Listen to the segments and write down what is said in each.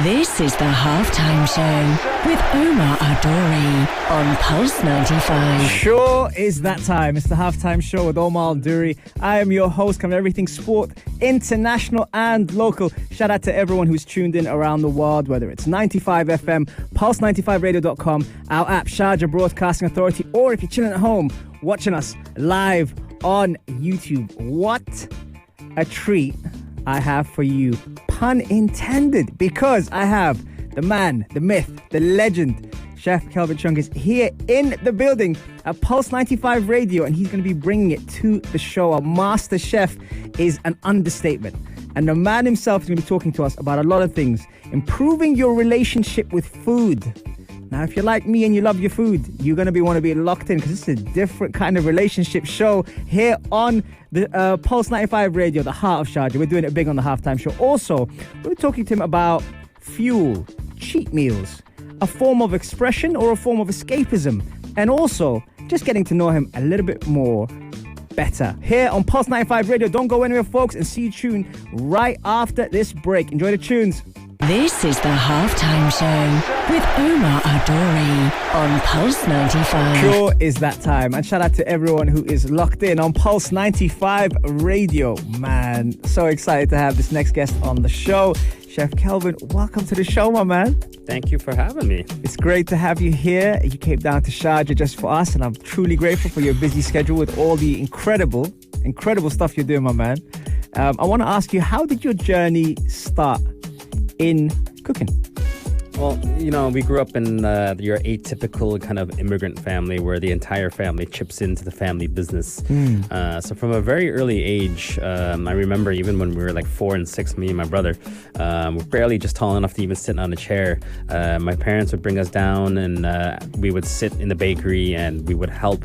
This is the Halftime Show with Omar Adori on Pulse 95. Sure is that time. It's the Halftime Show with Omar Adori. I am your host, covering everything sport, international and local. Shout out to everyone who's tuned in around the world, whether it's 95 FM, pulse95radio.com, our app, Sharjah Broadcasting Authority, or if you're chilling at home, watching us live on YouTube. What a treat I have for you, pun intended, because I have the man, the myth, the legend, Chef Kelvin is here in the building at Pulse 95 Radio, and he's going to be bringing it to the show. A master chef is an understatement, and the man himself is going to be talking to us about a lot of things, improving your relationship with food. Now, if you're like me and you love your food, you're going to want to be locked in, because this is a different kind of relationship show here on the Pulse 95 Radio, the heart of Sharjah. We're doing it big on the Halftime Show. Also, we're talking to him about fuel, cheat meals, a form of expression or a form of escapism, and also just getting to know him a little bit more better here on Pulse 95 Radio. Don't go anywhere, folks, and see you tuned right after this break. Enjoy the tunes. This is the Halftime Show with Omar Adori on Pulse 95. Sure is that time. And shout out to everyone who is locked in on Pulse 95 Radio. Man, so excited to have this next guest on the show. Chef Kelvin, welcome to the show, my man. Thank you for having me. It's great to have you here. You came down to Sharjah just for us, and I'm truly grateful for your busy schedule with all the incredible stuff you're doing, my man. I want to ask you, how did your journey start in cooking? Well, you know, we grew up in your atypical kind of immigrant family where the entire family chips into the family business. So from a very early age, I remember even when we were like 4 and 6, me and my brother, we're barely just tall enough to even sit on a chair. My parents would bring us down, and we would sit in the bakery, and we would help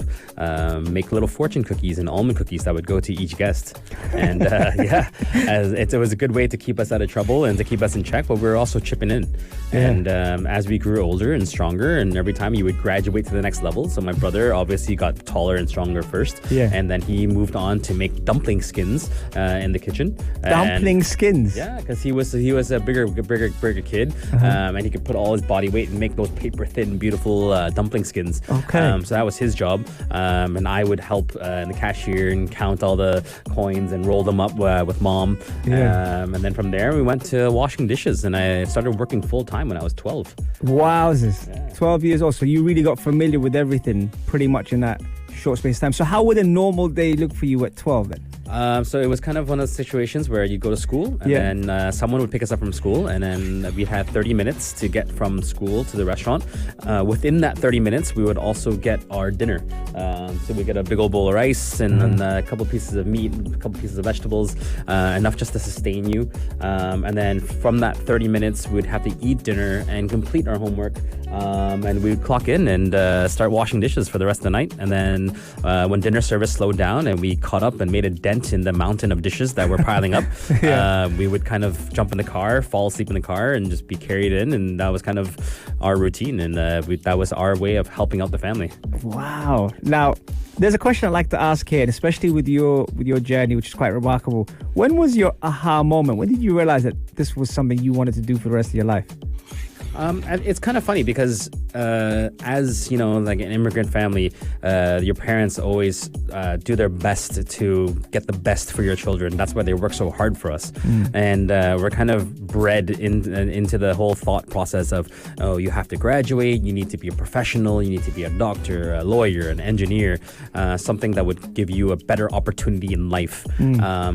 make little fortune cookies and almond cookies that would go to each guest. And it was a good way to keep us out of trouble and to keep us in check, but we were also chipping in. And as we grew older and stronger, and every time you would graduate to the next level. So my brother obviously got taller and stronger first, and then he moved on to make dumpling skins in the kitchen. Dumpling skins? Yeah, because he was a bigger kid, and he could put all his body weight and make those paper thin, beautiful dumpling skins. Okay. So that was his job, and I would help in the cashier and count all the coins and roll them up with mom. And then from there we went to washing dishes, and I started working full time when I was 12. Wowzers. 12 years old. So you really got familiar with everything pretty much in that short space of time. So how would a normal day look for you at 12 then? So it was kind of one of those situations where you go to school, and then someone would pick us up from school, and then we had 30 minutes to get from school to the restaurant. Within that 30 minutes, we would also get our dinner. So we get a big old bowl of rice and a couple pieces of meat, a couple pieces of vegetables, enough just to sustain you. And then from that 30 minutes, we'd have to eat dinner and complete our homework. And we'd clock in and start washing dishes for the rest of the night. And then when dinner service slowed down and we caught up and made a dent in the mountain of dishes that were piling up, we would kind of jump in the car, fall asleep in the car, and just be carried in. And that was kind of our routine. And that was our way of helping out the family. Wow. Now, there's a question I'd like to ask here, and especially with your journey, which is quite remarkable. When was your aha moment? When did you realize that this was something you wanted to do for the rest of your life? It's kind of funny because as you know, like an immigrant family, your parents always do their best to get the best for your children. That's why they work so hard for us. And we're kind of bred into the whole thought process of, oh, you have to graduate, you need to be a professional, you need to be a doctor, a lawyer, an engineer, something that would give you a better opportunity in life.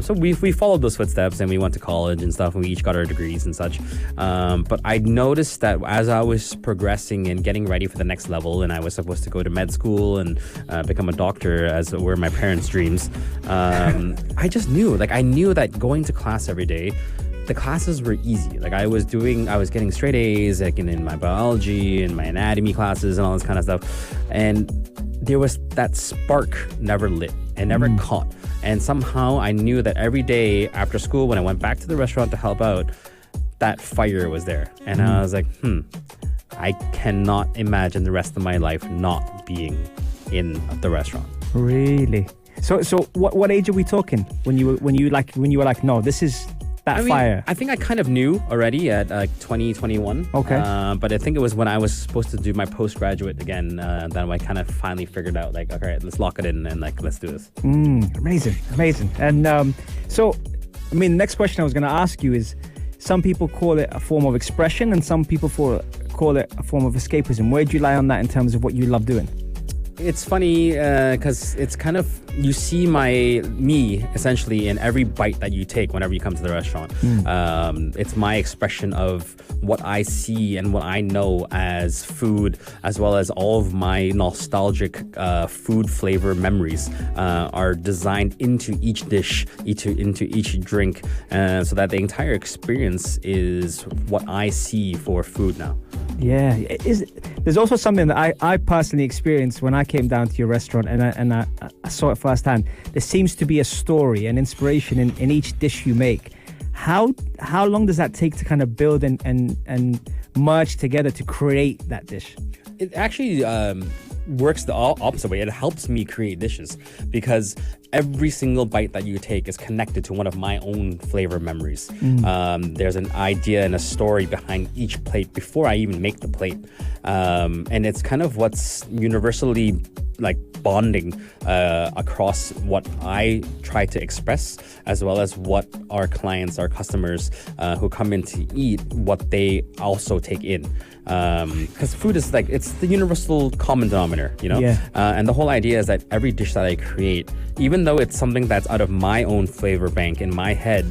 So we followed those footsteps, and we went to college and stuff, and we each got our degrees and such. But I noticed that as I was progressing and getting ready for the next level, and I was supposed to go to med school and become a doctor, as were my parents' dreams, I just knew, I knew that going to class every day, the classes were easy. I was getting straight A's, in my biology and my anatomy classes and all this kind of stuff. And there was that spark never lit and never caught. And somehow I knew that every day after school, when I went back to the restaurant to help out, that fire was there. And I was like, I cannot imagine the rest of my life not being in the restaurant. Really? So what age are we talking when you were like, no, that's fire? I think I kind of knew already at 2021. Okay. But I think it was when I was supposed to do my postgraduate again that I kind of finally figured out, like, okay, let's lock it in and like, let's do this. Amazing. And so, I mean, the next question I was going to ask you is, some people call it a form of expression and some people call it a form of escapism. Where do you lie on that in terms of what you love doing? It's funny because it's kind of, you see me essentially in every bite that you take whenever you come to the restaurant. It's my expression of what I see and what I know as food, as well as all of my nostalgic food flavor memories are designed into each dish, into each drink, so that the entire experience is what I see for food now. Yeah, there's also something that I personally experienced when I came down to your restaurant and I saw it firsthand. There seems to be a story, an inspiration in each dish you make. How long does that take to kind of build and merge together to create that dish? It actually works the opposite way. It helps me create dishes because every single bite that you take is connected to one of my own flavor memories. There's an idea and a story behind each plate before I even make the plate. And it's kind of what's universally like bonding across what I try to express, as well as what our clients, our customers who come in to eat, what they also take in. Because food is like, it's the universal common denominator, you know? Yeah. And the whole idea is that every dish that I create, even though it's something that's out of my own flavor bank in my head,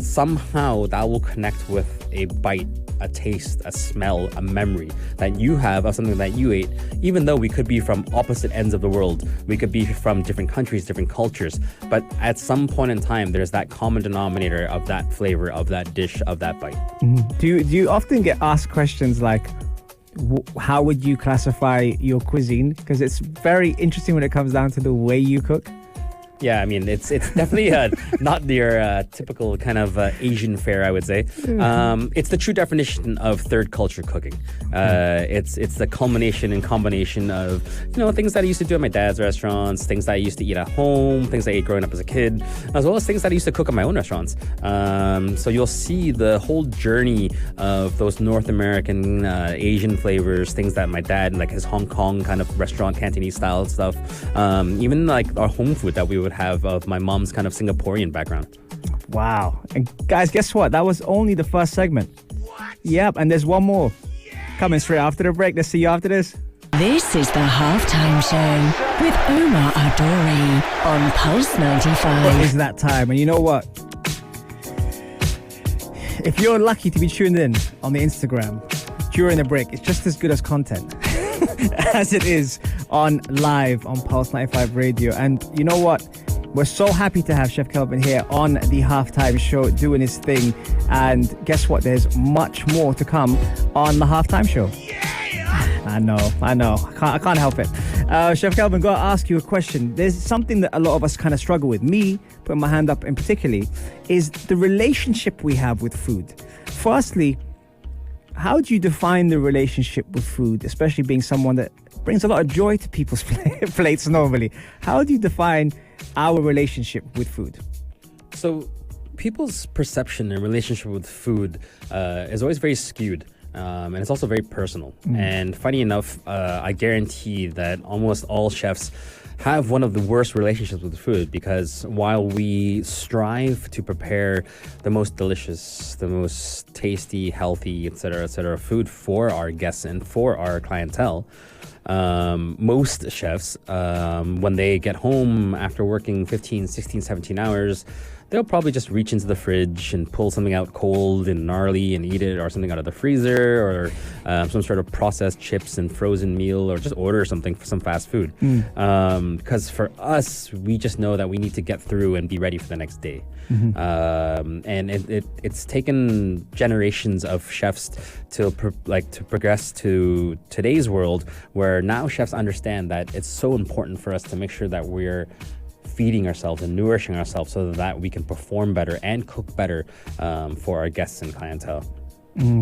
somehow that will connect with a bite, a taste, a smell, a memory that you have of something that you ate, even though we could be from opposite ends of the world. We could be from different countries, different cultures. But at some point in time, there's that common denominator of that flavor, of that dish, of that bite. Do you often get asked questions like, how would you classify your cuisine? Because it's very interesting when it comes down to the way you cook. Yeah, I mean, it's definitely not your typical kind of Asian fare, I would say. It's the true definition of third culture cooking. It's the culmination and combination of, things that I used to do at my dad's restaurants, things that I used to eat at home, things I ate growing up as a kid, as well as things that I used to cook at my own restaurants. So you'll see the whole journey of those North American Asian flavors, things that my dad, like his Hong Kong kind of restaurant, Cantonese style stuff, even like our home food that we would have of my mom's kind of Singaporean background. Wow. And guys, guess what? That was only the first segment. What? Yep, and there's one more. Coming straight after the break. Let's see you after this. This is the Halftime Show with Omar Adori on Pulse 95. It is that time, and you know what? If you're lucky to be tuned in on the Instagram during the break, it's just as good as content as it is on live on Pulse 95 Radio. And you know what? We're so happy to have Chef Kelvin here on the Halftime Show doing his thing. And guess what? There's much more to come on the Halftime Show. Yeah! I know. I can't help it. Chef Kelvin, got to ask you a question. There's something that a lot of us kind of struggle with. Me, putting my hand up in particularly, is the relationship we have with food. Firstly, how do you define the relationship with food, especially being someone that brings a lot of joy to people's plates normally? How do you define our relationship with food? So people's perception and relationship with food is always very skewed. And it's also very personal. And funny enough, I guarantee that almost all chefs have one of the worst relationships with food, because while we strive to prepare the most delicious, the most tasty, healthy, etc. food for our guests and for our clientele, most chefs, when they get home after working 15, 16, 17 hours, they'll probably just reach into the fridge and pull something out cold and gnarly and eat it, or something out of the freezer, or some sort of processed chips and frozen meal, or just order something for some fast food. Because for us, we just know that we need to get through and be ready for the next day. And it's taken generations of chefs to progress to today's world, where now chefs understand that it's so important for us to make sure that we're feeding ourselves and nourishing ourselves so that we can perform better and cook better for our guests and clientele.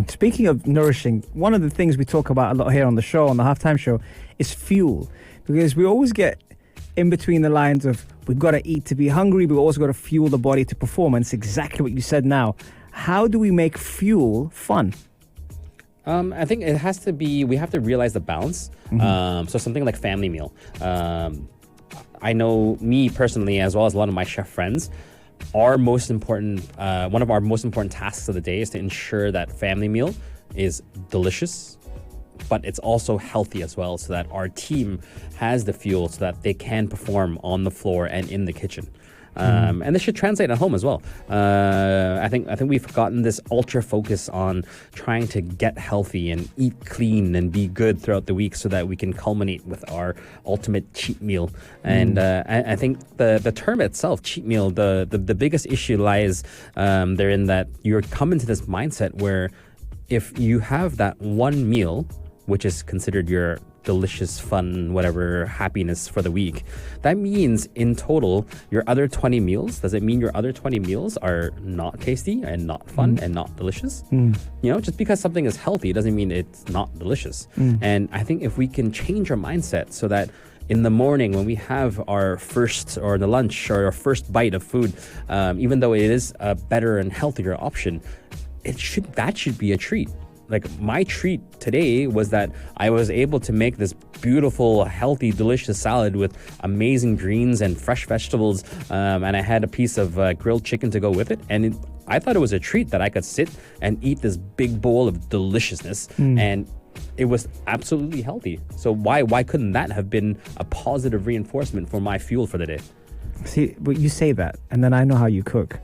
Speaking of nourishing, one of the things we talk about a lot here on the show, on the Halftime Show, is fuel. Because we always get in between the lines of we've got to eat to be hungry, but we've also got to fuel the body to perform. And it's exactly what you said now. How do we make fuel fun? I think it has to be, we have to realize the balance. So something like family meal. I know me personally, as well as a lot of my chef friends, our most important, one of our most important tasks of the day is to ensure that family meal is delicious, but it's also healthy as well, so that our team has the fuel so that they can perform on the floor and in the kitchen. And this should translate at home as well. I think we've gotten this ultra focus on trying to get healthy and eat clean and be good throughout the week so that we can culminate with our ultimate cheat meal. And I think the term itself, cheat meal, the biggest issue lies therein that you're coming to this mindset where if you have that one meal, which is considered your delicious, fun, whatever, happiness for the week, that means in total, your other 20 meals, does it mean your other 20 meals are not tasty and not fun and not delicious? You know, just because something is healthy doesn't mean it's not delicious. And I think if we can change our mindset so that in the morning when we have our first or the lunch or our first bite of food, even though it is a better and healthier option, that should be a treat. Like my treat today was that I was able to make this beautiful, healthy, delicious salad with amazing greens and fresh vegetables. And I had a piece of grilled chicken to go with it. And I thought it was a treat that I could sit and eat this big bowl of deliciousness. And it was absolutely healthy. So why couldn't that have been a positive reinforcement for my fuel for the day? See, but you say that, and then I know how you cook.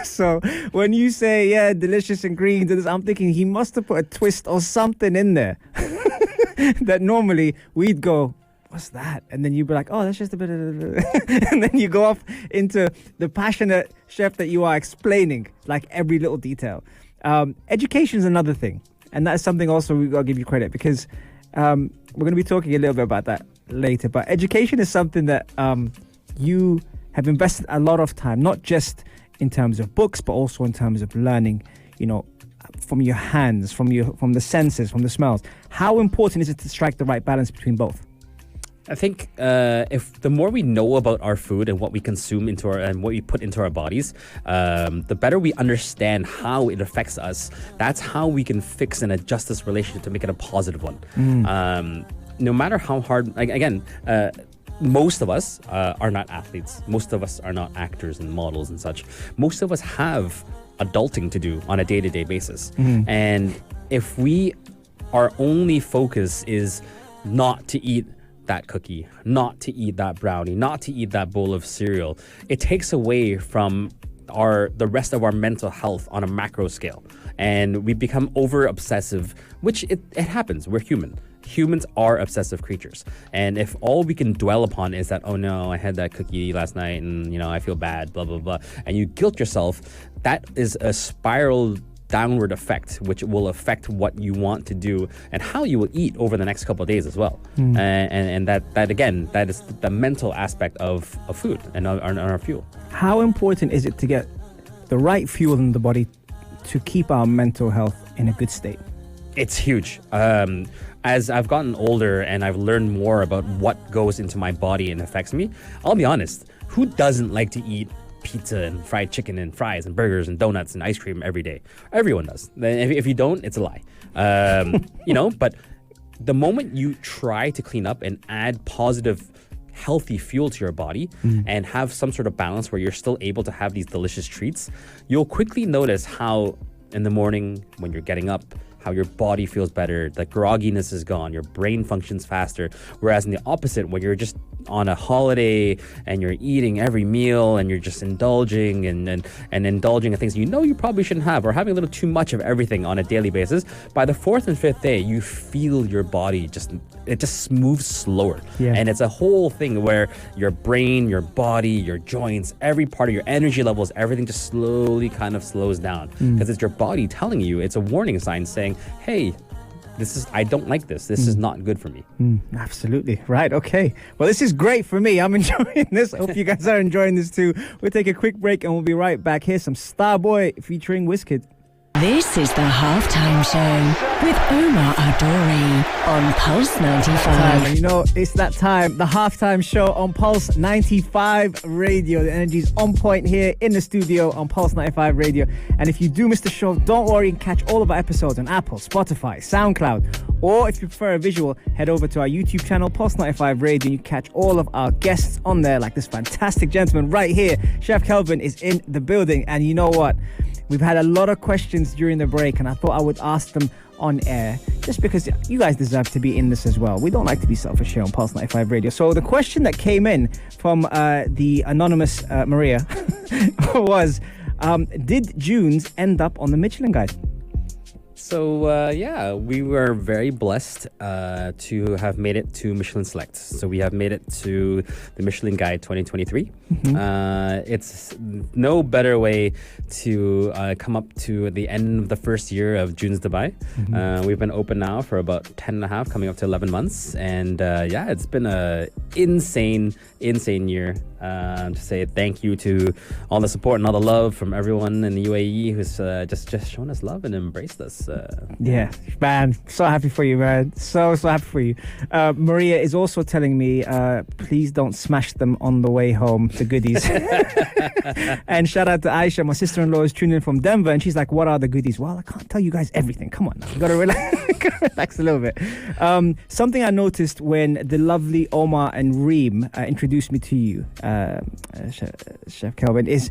So when you say, yeah, delicious ingredients, I'm thinking he must have put a twist or something in there that normally we'd go, what's that? And then you'd be like, oh, that's just a bit of... And then you go off into the passionate chef that you are, explaining like every little detail. Education is another thing. And that's something also we've got to give you credit, because we're going to be talking a little bit about that later. But education is something that you have invested a lot of time, not just in terms of books, but also in terms of learning, you know, from your hands, from the senses, from the smells. How important is it to strike the right balance between both? I think if the more we know about our food and what we consume and what we put into our bodies, the better we understand how it affects us. That's how we can fix and adjust this relationship to make it a positive one. No matter how hard, again, most of us are not athletes. Most of us are not actors and models and such. Most of us have adulting to do on a day-to-day basis. And if our only focus is not to eat that cookie, not to eat that brownie, not to eat that bowl of cereal, it takes away from the rest of our mental health on a macro scale. And we become over obsessive, which it happens. We're human. Humans are obsessive creatures. And if all we can dwell upon is that, oh no, I had that cookie last night and, you know, I feel bad, blah, blah, blah, and you guilt yourself, that is a spiral downward effect, which will affect what you want to do and how you will eat over the next couple of days as well. And that again, that is the mental aspect of food and our fuel. How important is it to get the right fuel in the body to keep our mental health in a good state? It's huge. As I've gotten older and I've learned more about what goes into my body and affects me, I'll be honest, who doesn't like to eat pizza and fried chicken and fries and burgers and donuts and ice cream every day? Everyone does. If you don't, it's a lie. You know, but the moment you try to clean up and add positive, healthy fuel to your body and have some sort of balance where you're still able to have these delicious treats, you'll quickly notice how in the morning when you're getting up, how your body feels better, the grogginess is gone, your brain functions faster. Whereas in the opposite, when you're just on a holiday and you're eating every meal and you're just indulging and indulging in things you know you probably shouldn't have, or having a little too much of everything on a daily basis, by the fourth and fifth day, you feel your body just moves slower. And it's a whole thing where your brain, your body, your joints, every part of your energy levels, everything just slowly kind of slows down, because it's your body telling you, it's a warning sign saying, hey, I don't like this. This is not good for me. Absolutely. Right. Okay. Well, this is great for me. I'm enjoying this. I hope you guys are enjoying this too. We'll take a quick break and we'll be right back. Here's some Starboy featuring Wizkid. This is the halftime show with Omar Adori on Pulse 95. And you know, it's that time, the halftime show on Pulse 95 Radio. The energy's on point here in the studio on Pulse 95 Radio. And if you do miss the show, don't worry, you can catch all of our episodes on Apple, Spotify, SoundCloud, or if you prefer a visual, head over to our YouTube channel, Pulse 95 Radio, and you catch all of our guests on there, like this fantastic gentleman right here. Chef Kelvin is in the building, and you know what? We've had a lot of questions during the break, and I thought I would ask them on air, just because you guys deserve to be in this as well. We don't like to be selfish here on Pulse 95 Radio. So the question that came in from the anonymous Maria was, did June's end up on the Michelin Guide? So, yeah, we were very blessed to have made it to Michelin Select. So we have made it to the Michelin Guide 2023. It's no better way to come up to the end of the first year of June's Dubai. We've been open now for about 10 and a half, coming up to 11 months. And yeah, it's been an insane year. To say thank you to all the support and all the love from everyone in the UAE who's just shown us love and embraced us. Yeah, man, so happy for you, man. So happy for you. Maria is also telling me, please don't smash them on the way home, the goodies. And shout out to Aisha, my sister-in-law is tuning in from Denver, and she's like, what are the goodies? Well, I can't tell you guys everything. Come on now, you gotta relax a little bit. Something I noticed when the lovely Omar and Reem introduced me to you, Chef Kelvin, is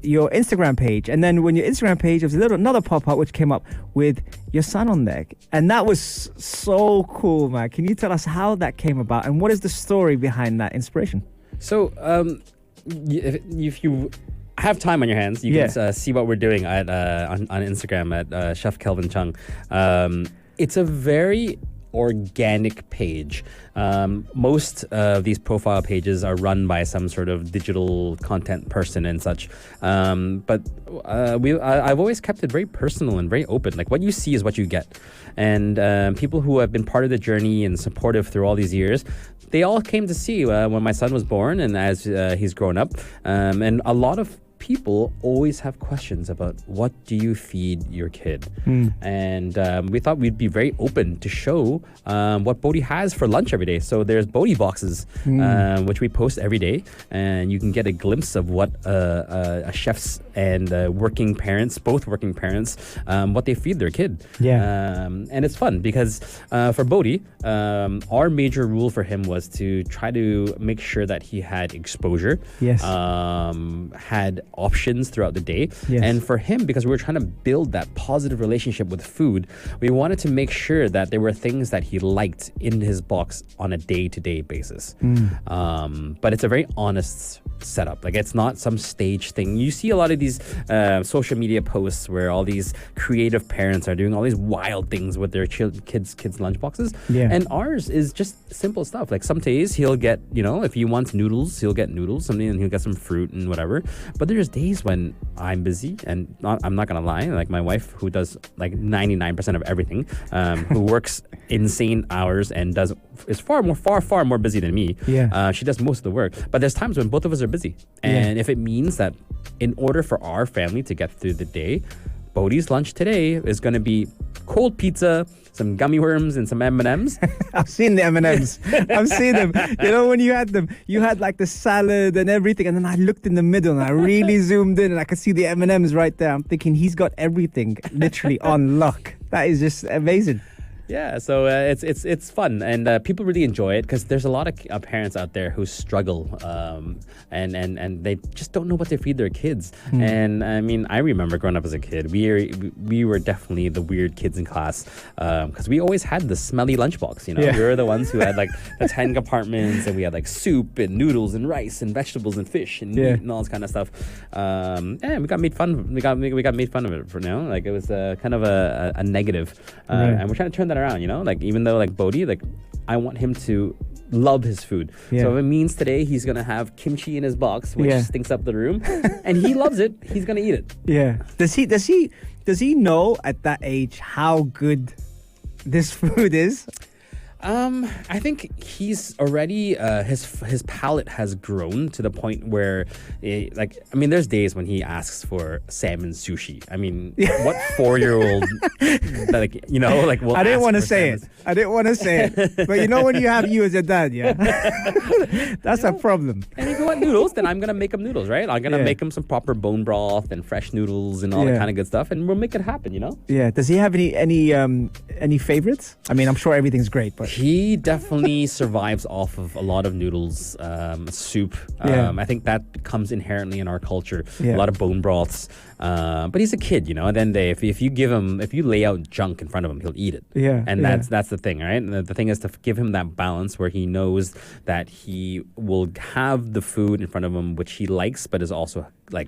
your Instagram page. And then when your Instagram page, there was another pop-up which came up with your son on there. And that was so cool, man. Can you tell us how that came about and what is the story behind that inspiration? So, if you have time on your hands, you can see what we're doing at on Instagram at Chef Kelvin Chung. It's a very organic page. Most of these profile pages are run by some sort of digital content person and such. But I've always kept it very personal and very open. Like, what you see is what you get. And people who have been part of the journey and supportive through all these years, they all came to see when my son was born and as he's grown up. And a lot of people always have questions about what do you feed your kid, and we thought we'd be very open to show what Bodhi has for lunch every day. So there's Bodhi boxes, which we post every day, and you can get a glimpse of what a chef's and working parents, both working parents, what they feed their kid. And it's fun because for Bodhi, our major rule for him was to try to make sure that he had exposure, had options throughout the day. And for him, because we were trying to build that positive relationship with food, we wanted to make sure that there were things that he liked in his box on a day-to-day basis. But it's a very honest setup. Like, it's not some stage thing. You see a lot of these social media posts where all these creative parents are doing all these wild things with their kids' lunchboxes. And ours is just simple stuff. Like, some days he'll get, if he wants noodles, he'll get noodles, something, and he'll get some fruit and whatever. But there's days when I'm busy, and I'm not gonna lie, like my wife, who does like 99% of everything, who works insane hours and is far more busy than me. She does most of the work, but there's times when both of us are busy, and if it means that in order for our family to get through the day, Bodhi's lunch today is going to be cold pizza, some gummy worms, and some M&Ms. I've seen the M&Ms. I've seen them. When you had them, you had like the salad and everything, and then I looked in the middle and I really zoomed in and I could see the M&Ms right there. I'm thinking he's got everything literally on lock. That is just amazing. Yeah, so it's fun, and people really enjoy it because there's a lot of parents out there who struggle, and they just don't know what to feed their kids. And I mean, I remember growing up as a kid, we were definitely the weird kids in class because we always had the smelly lunchbox. We were the ones who had like the 10 compartments, and we had like soup and noodles and rice and vegetables and fish and meat and all this kind of stuff. And we got made fun. We got made fun of it for now. Like, it was kind of a negative, and we're trying to turn that around, like, even though like Bodhi, like, I want him to love his food. So if it means today he's gonna have kimchi in his box, which stinks up the room, and he loves it, he's gonna eat it. Does he know at that age how good this food is? I think he's already his palate has grown to the point where, there's days when he asks for salmon sushi. I mean, what 4-year-old, will I didn't want to say it. I didn't want to say it. But you know when you have you as a dad, yeah, that's a problem. And if you want noodles, then I'm gonna make him noodles, right? I'm gonna make him some proper bone broth and fresh noodles and all that kind of good stuff, and we'll make it happen. Yeah. Does he have any favorites? I mean, I'm sure everything's great, but he definitely survives off of a lot of noodles, soup. I think that comes inherently in our culture. A lot of bone broths. But he's a kid, At the end of the day, if you lay out junk in front of him, he'll eat it. And that's the thing, right? And the thing is to give him that balance where he knows that he will have the food in front of him which he likes, but is also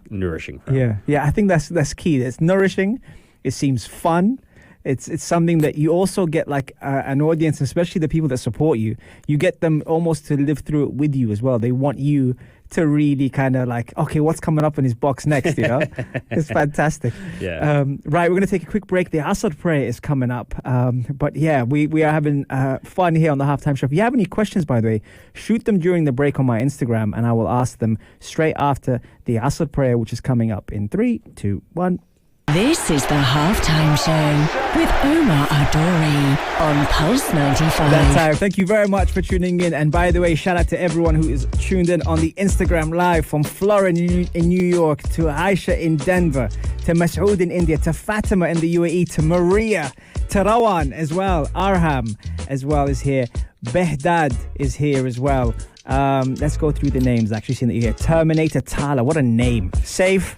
nourishing for him. Yeah. I think that's key. It's nourishing. It seems fun. It's something that you also get an audience, especially the people that support you. You get them almost to live through it with you as well. They want you to really kind of okay, what's coming up in his box next, It's fantastic. Yeah. Right, we're going to take a quick break. The Asad prayer is coming up. But yeah, we are having fun here on the Halftime Show. If you have any questions, by the way, shoot them during the break on my Instagram and I will ask them straight after the Asad prayer, which is coming up in 3, 2, 1. This is the Halftime Show with Omar Adori on Pulse 95. That time. Thank you very much for tuning in. And by the way, shout out to everyone who is tuned in on the Instagram Live, from Flora in New York to Aisha in Denver to Masoud in India to Fatima in the UAE to Maria to Rawan as well. Arham as well is here. Behdad is here as well. Let's go through the names. Actually, seeing that you're here. Terminator Tala, what a name. Safe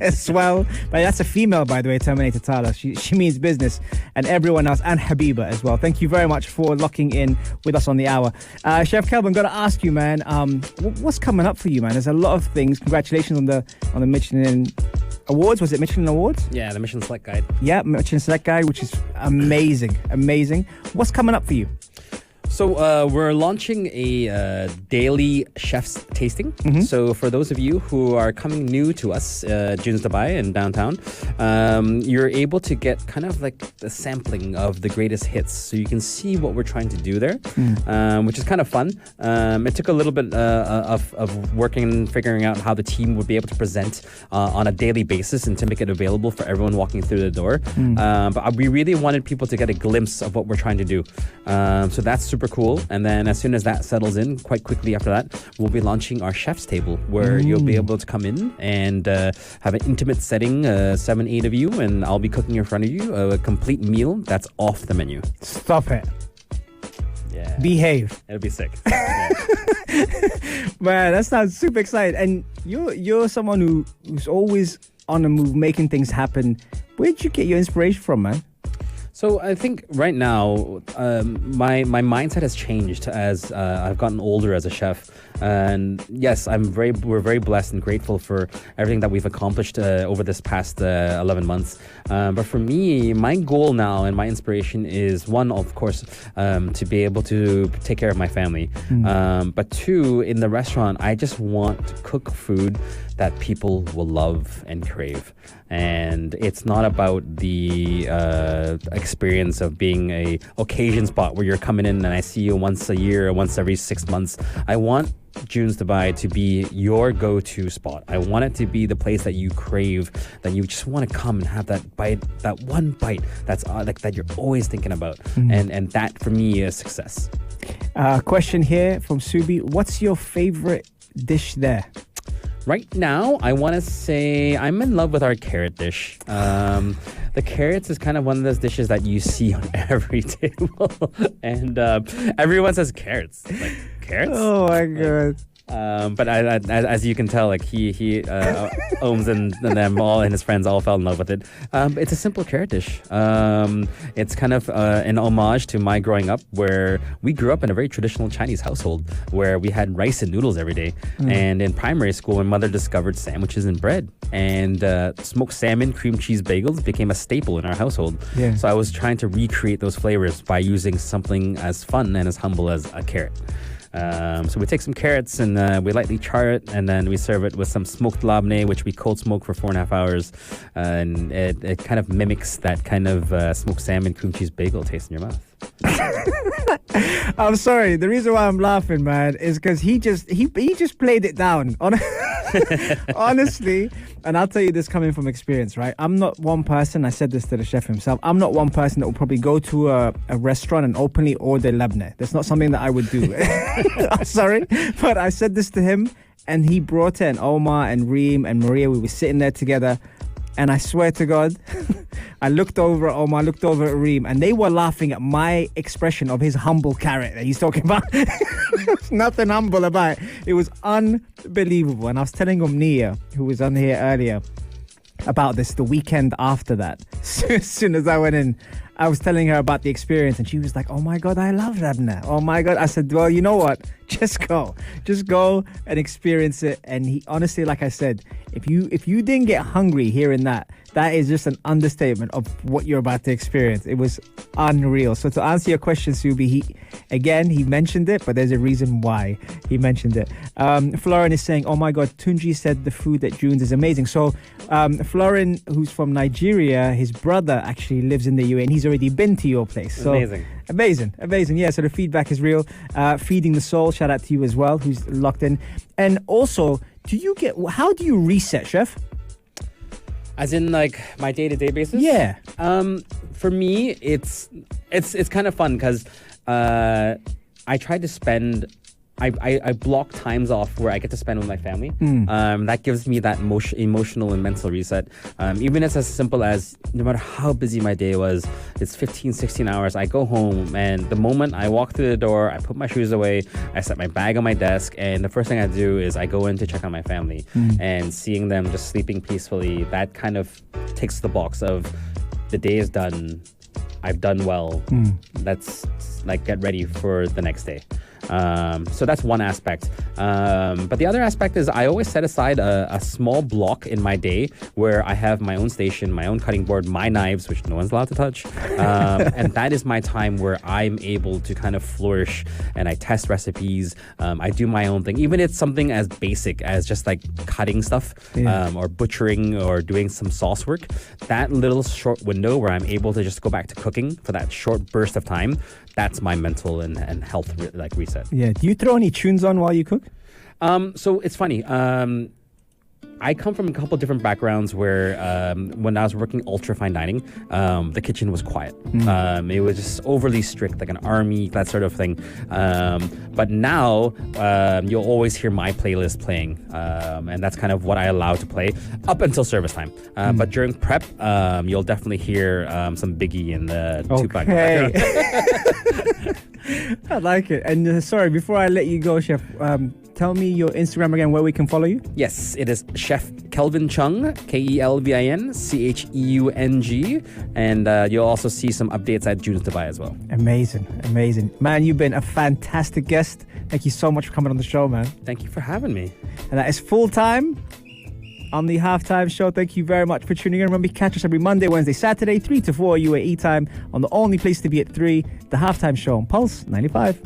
as well. But that's a female, by the way, Terminator Tala. She means business. And everyone else, and Habiba as well. Thank you very much for locking in with us on the hour. Chef Kelvin, got to ask you, man, what's coming up for you, man? There's a lot of things. Congratulations on the Michelin Awards. Was it Michelin Awards? Yeah, the Michelin Select Guide. Yeah, Michelin Select Guide, which is amazing. What's coming up for you? So we're launching a daily chef's tasting. So for those of you who are coming new to us, nutrition.The in downtown, you're able to get kind of the sampling of the greatest hits. So you can see what we're trying to do there, which is kind of fun. It took a little bit of working and figuring out how the team would be able to present on a daily basis and to make it available for everyone walking through the door. But we really wanted people to get a glimpse of what we're trying to do. So that's super cool. And then as soon as that settles in, quite quickly after that, we'll be launching our chef's table, where you'll be able to come in and have an intimate setting, 7, 8 of you, and I'll be cooking in front of you a complete meal that's off the menu. Stop it. Yeah. Behave. It'll be sick. Man, that sounds super exciting. And you're someone who's always on the move, making things happen. Where'd you get your inspiration from, man? So I think right now my mindset has changed as I've gotten older as a chef, and yes, we're very blessed and grateful for everything that we've accomplished over this past 11 months. But for me, my goal now and my inspiration is, one, of course, to be able to take care of my family. But two, in the restaurant, I just want to cook food that people will love and crave. And it's not about the experience of being a occasion spot where you're coming in and I see you once a year or once every 6 months. I want nutrition.The to be your go-to spot. I want it to be the place that you crave, that you just want to come and have that bite, that one bite that's that you're always thinking about. And that for me is success. Question here from Subi. What's your favorite dish there? Right now, I want to say I'm in love with our carrot dish. The carrots is kind of one of those dishes that you see on every table. And everyone says carrots. Like, carrots? Oh, my God. But as you can tell, he Ohms and them all and his friends all fell in love with it. It's a simple carrot dish. It's kind of an homage to my growing up, where we grew up in a very traditional Chinese household where we had rice and noodles every day. And in primary school, my mother discovered sandwiches and bread, and smoked salmon, cream cheese bagels became a staple in our household. Yeah. So I was trying to recreate those flavors by using something as fun and as humble as a carrot. So we take some carrots and we lightly char it, and then we serve it with some smoked labneh, which we cold smoke for 4.5 hours, and it kind of mimics that kind of smoked salmon cream cheese bagel taste in your mouth. I'm sorry. The reason why I'm laughing, man, is because he just played it down. Honestly, and I'll tell you this coming from experience, right? I'm not one person. I said this to the chef himself. I'm not one person that will probably go to a restaurant and openly order labneh. That's not something that I would do. I'm sorry, but I said this to him, and he brought in Omar and Reem and Maria. We were sitting there together. And I swear to God, I looked over at Omar, looked over at Reem, and they were laughing at my expression of his humble carrot that he's talking about. There's nothing humble about it. It was unbelievable. And I was telling Nia, who was on here earlier, about this the weekend after that. So as soon as I went in, I was telling her about the experience, and she was like, oh my God, I love labneh. Oh my God. I said, well, you know what? Just go and experience it. And he honestly, like I said, if you didn't get hungry hearing that is just an understatement of what you're about to experience. It was unreal. So to answer your question, Subi, he mentioned it, but there's a reason why he mentioned it. Florin is saying, oh my God, Tunji said the food at June's is amazing. So Florin, who's from Nigeria, his brother actually lives in the UAE, and he's already been to your place. So Amazing. Yeah, so the feedback is real. Feeding the Soul, shout out to you as well, who's locked in. And also, how do you reset, Chef? As in, like, my day-to-day basis? Yeah. For me, it's kind of fun because I try to spend... I block times off where I get to spend with my family. That gives me that emotional and mental reset. Even it's as simple as, no matter how busy my day was, it's 15, 16 hours, I go home, and the moment I walk through the door, I put my shoes away, I set my bag on my desk, and the first thing I do is I go in to check on my family. And seeing them just sleeping peacefully, that kind of ticks the box of the day is done, I've done well. Let's get ready for the next day. So that's one aspect. But the other aspect is I always set aside a small block in my day where I have my own station, my own cutting board, my knives, which no one's allowed to touch. And that is my time where I'm able to kind of flourish, and I test recipes. I do my own thing. Even if it's something as basic as just like cutting stuff, or butchering or doing some sauce work. That little short window where I'm able to just go back to cooking for that short burst of time, that's my mental and health reset. Yeah. Do you throw any tunes on while you cook? So it's funny. I come from a couple different backgrounds where when I was working ultra fine dining, the kitchen was quiet. It was just overly strict, like an army, that sort of thing. But now you'll always hear my playlist playing, and that's kind of what I allow to play up until service time. But during prep, you'll definitely hear some Biggie and Tupac. I like it. And sorry, before I let you go, Chef, tell me your Instagram again, where we can follow you. Yes, it is Chef Kelvin Chung, Kelvin Cheung, and you'll also see some updates at nutrition.The as well. Amazing. Man, you've been a fantastic guest. Thank you so much for coming on the show, man. Thank you for having me. And that is full time on the Halftime Show. Thank you very much for tuning in. Remember, catch us every Monday, Wednesday, Saturday, 3 to 4 UAE time on the only place to be at 3, the Halftime Show on Pulse 95.